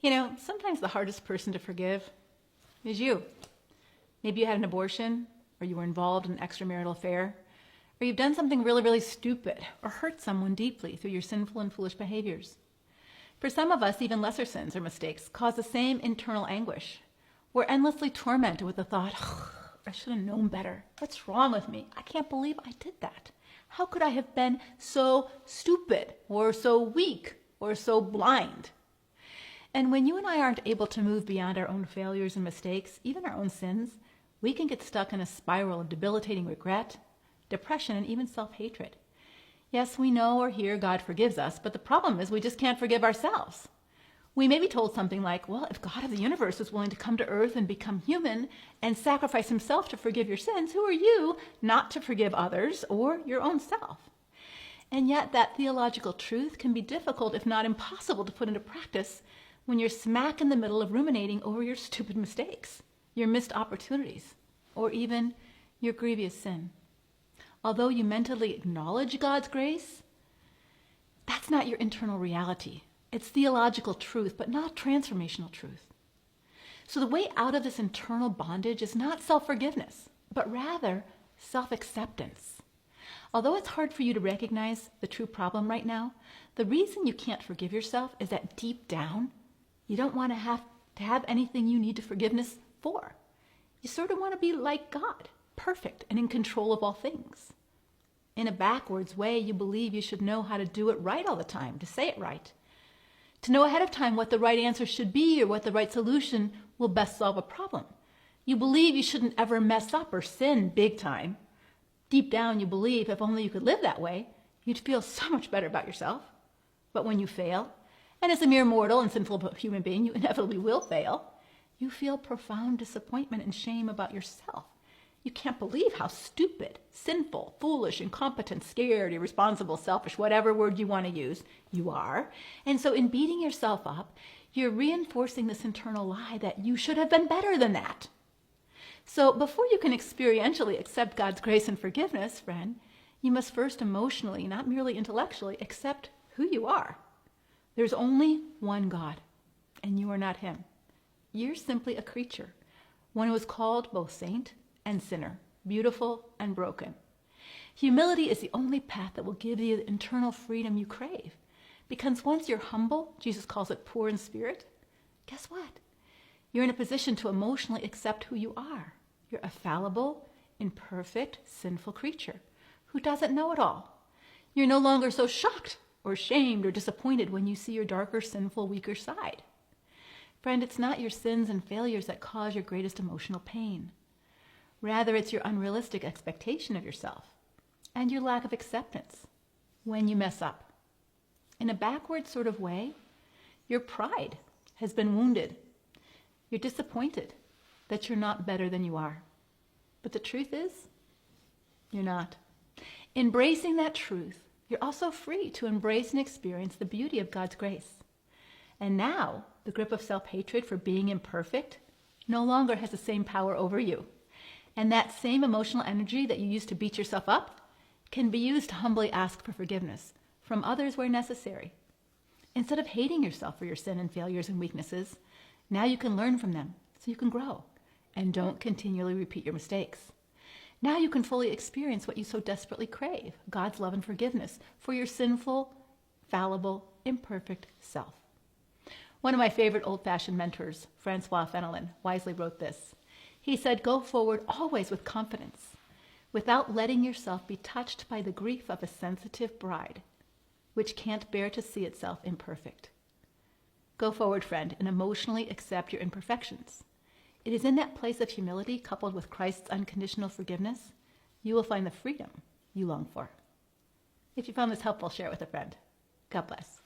You know, sometimes the hardest person to forgive is you. Maybe you had an abortion, or you were involved in an extramarital affair, or you've done something really, really stupid, or hurt someone deeply through your sinful and foolish behaviors. For some of us, even lesser sins or mistakes cause the same internal anguish. We're endlessly tormented with the thought, I should have known better. What's wrong with me? I can't believe I did that. How could I have been so stupid, or so weak, or so blind? And when you and I aren't able to move beyond our own failures and mistakes, even our own sins, we can get stuck in a spiral of debilitating regret, depression, and even self-hatred. Yes, we know or hear God forgives us, but the problem is we just can't forgive ourselves. We may be told something like, well, if God of the universe was willing to come to earth and become human and sacrifice himself to forgive your sins, who are you not to forgive others or your own self? And yet that theological truth can be difficult, if not impossible, to put into practice when you're smack in the middle of ruminating over your stupid mistakes, your missed opportunities, or even your grievous sin. Although you mentally acknowledge God's grace, that's not your internal reality. It's theological truth, but not transformational truth. So the way out of this internal bondage is not self-forgiveness, but rather self-acceptance. Although it's hard for you to recognize the true problem right now, the reason you can't forgive yourself is that deep down, you don't want to have anything you need to forgiveness for. You sort of want to be like God, perfect and in control of all things. In a backwards way, you believe you should know how to do it right all the time, to say it right, to know ahead of time what the right answer should be or what the right solution will best solve a problem. You believe you shouldn't ever mess up or sin big time. Deep down, you believe if only you could live that way, you'd feel so much better about yourself. But when you fail, and as a mere mortal and sinful human being, you inevitably will fail, you feel profound disappointment and shame about yourself. You can't believe how stupid, sinful, foolish, incompetent, scared, irresponsible, selfish, whatever word you want to use, you are. And so in beating yourself up, you're reinforcing this internal lie that you should have been better than that. So before you can experientially accept God's grace and forgiveness, friend, you must first emotionally, not merely intellectually, accept who you are. There's only one God, and you are not him. You're simply a creature, one who is called both saint and sinner, beautiful and broken. Humility is the only path that will give you the internal freedom you crave. Because once you're humble, Jesus calls it poor in spirit, guess what? You're in a position to emotionally accept who you are. You're a fallible, imperfect, sinful creature who doesn't know it all. You're no longer so shocked or shamed or disappointed when you see your darker, sinful, weaker side. Friend, it's not your sins and failures that cause your greatest emotional pain. Rather, it's your unrealistic expectation of yourself and your lack of acceptance when you mess up. In a backward sort of way, your pride has been wounded. You're disappointed that you're not better than you are. But the truth is, you're not. Embracing that truth, you're also free to embrace and experience the beauty of God's grace. And now, the grip of self-hatred for being imperfect no longer has the same power over you. And that same emotional energy that you used to beat yourself up can be used to humbly ask for forgiveness from others where necessary. Instead of hating yourself for your sin and failures and weaknesses, now you can learn from them so you can grow and don't continually repeat your mistakes. Now you can fully experience what you so desperately crave, God's love and forgiveness for your sinful, fallible, imperfect self. One of my favorite old-fashioned mentors, Francois Fenelon, wisely wrote this. He said, go forward always with confidence, without letting yourself be touched by the grief of a sensitive bride, which can't bear to see itself imperfect. Go forward, friend, and emotionally accept your imperfections. It is in that place of humility, coupled with Christ's unconditional forgiveness, you will find the freedom you long for. If you found this helpful, share it with a friend. God bless.